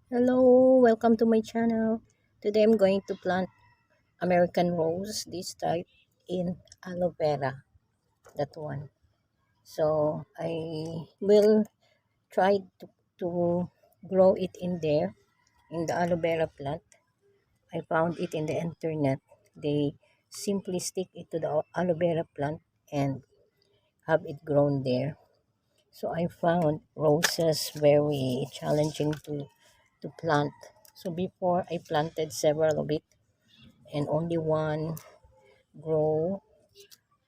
Hello, welcome to my channel. Today I'm going to plant American rose, this type in aloe vera, that one. So I will try to grow it in there, in the aloe vera plant. I found it in the internet. They simply stick it to the aloe vera plant and have it grown there. So I found roses very challenging to plant. So before I planted several of it and only one grow.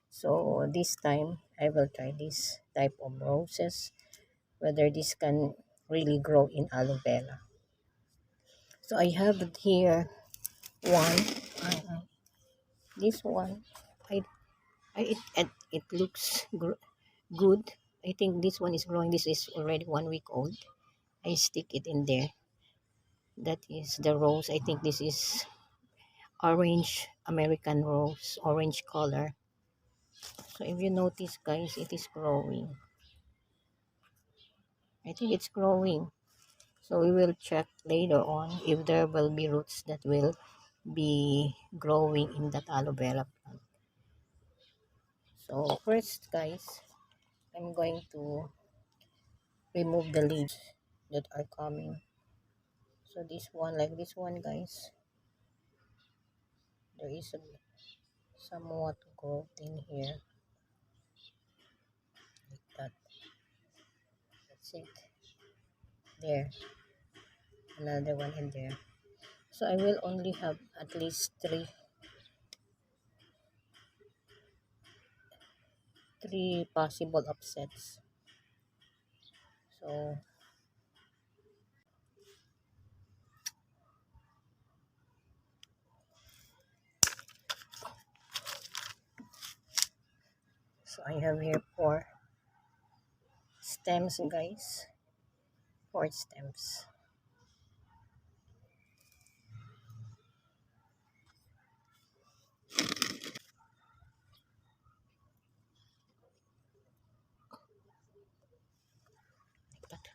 So this time I will try this type of roses, whether this can really grow in aloe vera. So I have it here one. Uh, this one, I, it looks good. I think this one is growing. This is already 1 week old. I stick it in there. That is the rose. I think this is orange American rose, orange color. So if you notice guys, it is growing. I think it's growing. So we will check later on if there will be roots that will be growing in that aloe vera plant. So first guys, I'm going to remove the leaves that are coming. So this one, like this one guys, there is a somewhat growth in here, like that. That's it. There, another one in there. So I will only have at least three possible offsets. So I have here stems guys, four stems. Like that.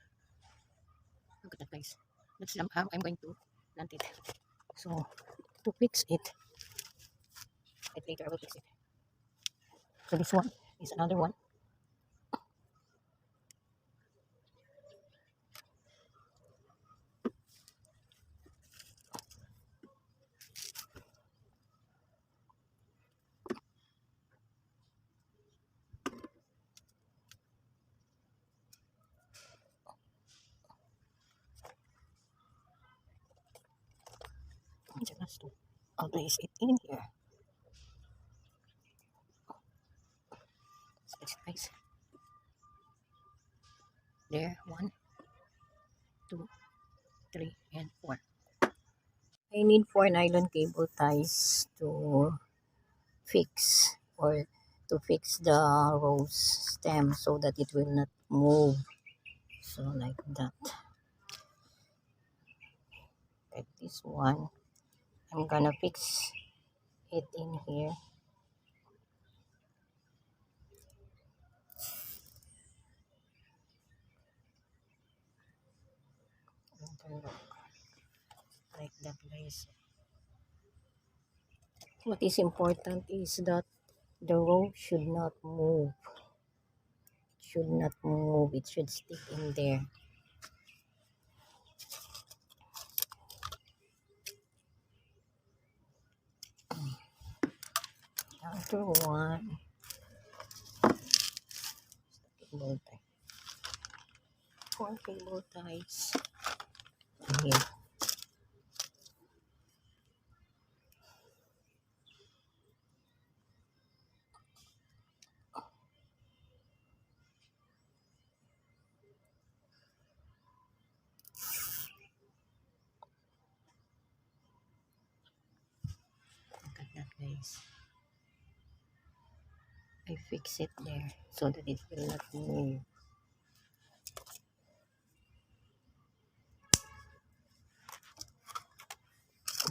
Look at that guys. That's how I'm going to plant it. So to fix it, later I will fix it. So this one is another one. Just to I'll place it in here. So it's nice. There, one, two, three, and four. I need four nylon cable ties to fix or to fix the rose stem so that it will not move. So like that. Like this one. I'm gonna fix it in here. Like that guys. What is important is that the rope should not move. It should not move. It should stick in there. After one, cable tie. Four cable ties. Here. Look at that guys. I fix it there so that it will not move.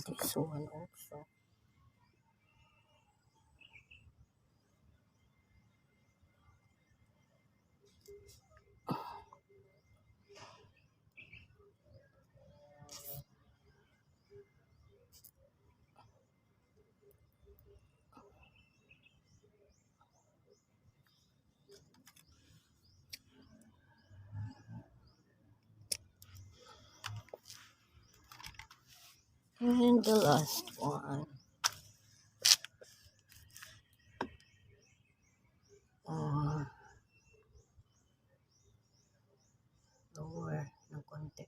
This one also. And the last one. Uh, Lower ng konti.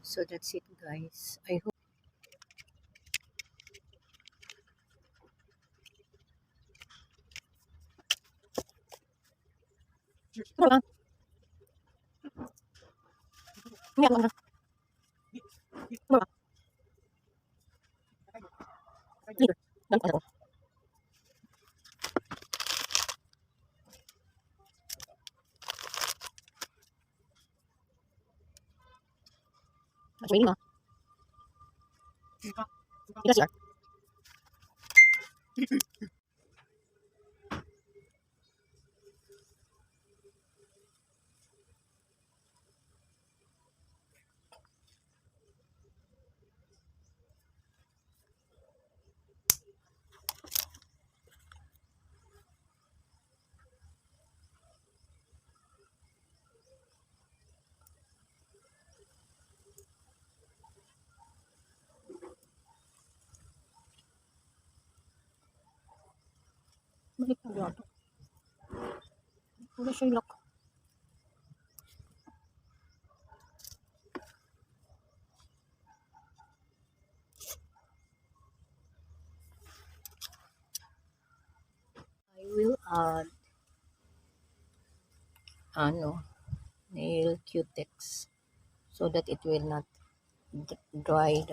So that's it, guys. I hope I will add ano, nail cutex so that it will not dry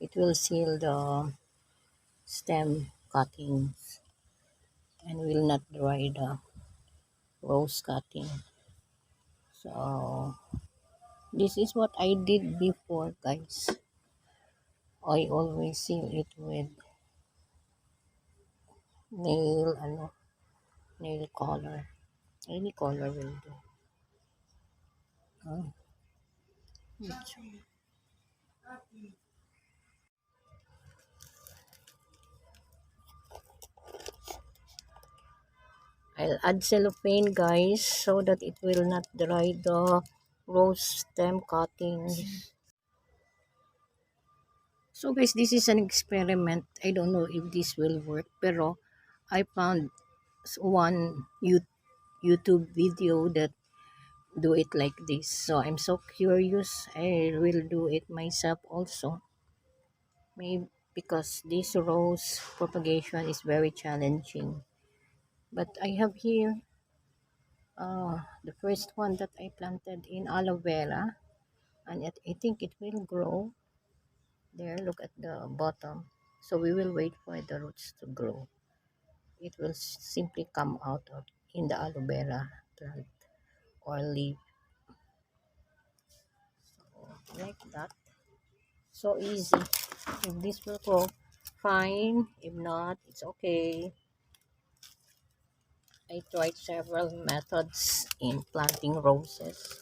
it will seal the stem cuttings and will not dry the rose cutting. So this is what I did before, guys. I always seal it with nail nail color. Any color will do. Oh, I'll add cellophane, guys, so that it will not dry the rose stem cuttings. So guys, this is an experiment. I don't know if this will work, pero I found one YouTube video that do it like this. So I'm so curious. I will do it myself also. Maybe because this rose propagation is very challenging. But I have here the first one that I planted in aloe vera, and I think it will grow. There, look at the bottom. So we will wait for the roots to grow. It will simply come out of in the aloe vera plant or leaf. So like that. So easy. If this will grow, fine. If not, it's okay. I tried several methods in planting roses.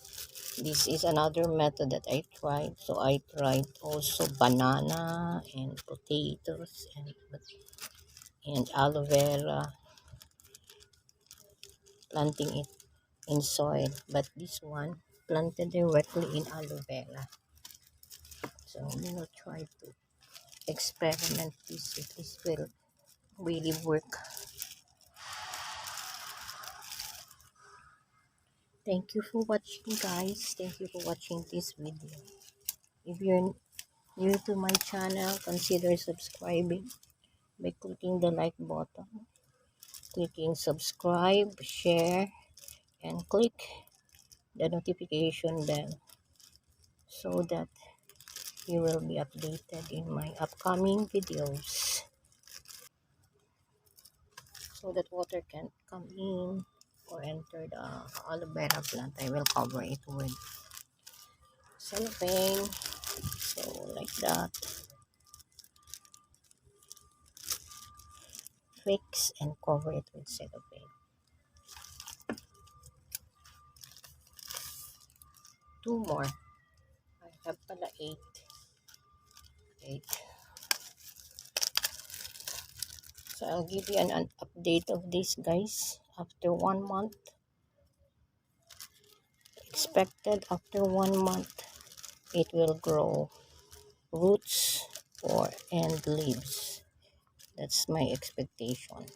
This is another method that I tried. So I tried also banana and potatoes and aloe vera, planting it in soil. But this one planted directly in aloe vera. So we will try to experiment this if this will really work. Thank you for watching, guys. Thank you for watching this video. If you're new to my channel, consider subscribing by clicking the like button, clicking subscribe, share, and click the notification bell so that you will be updated in my upcoming videos, so that water can come in or enter the aloe vera plant. I will cover it with cellophane, so like that. Fix and cover it with cellophane. Two more. I have pala eight. So I'll give you an update of this, guys, after 1 month. Expected after 1 month it will grow roots or and leaves. That's my expectation.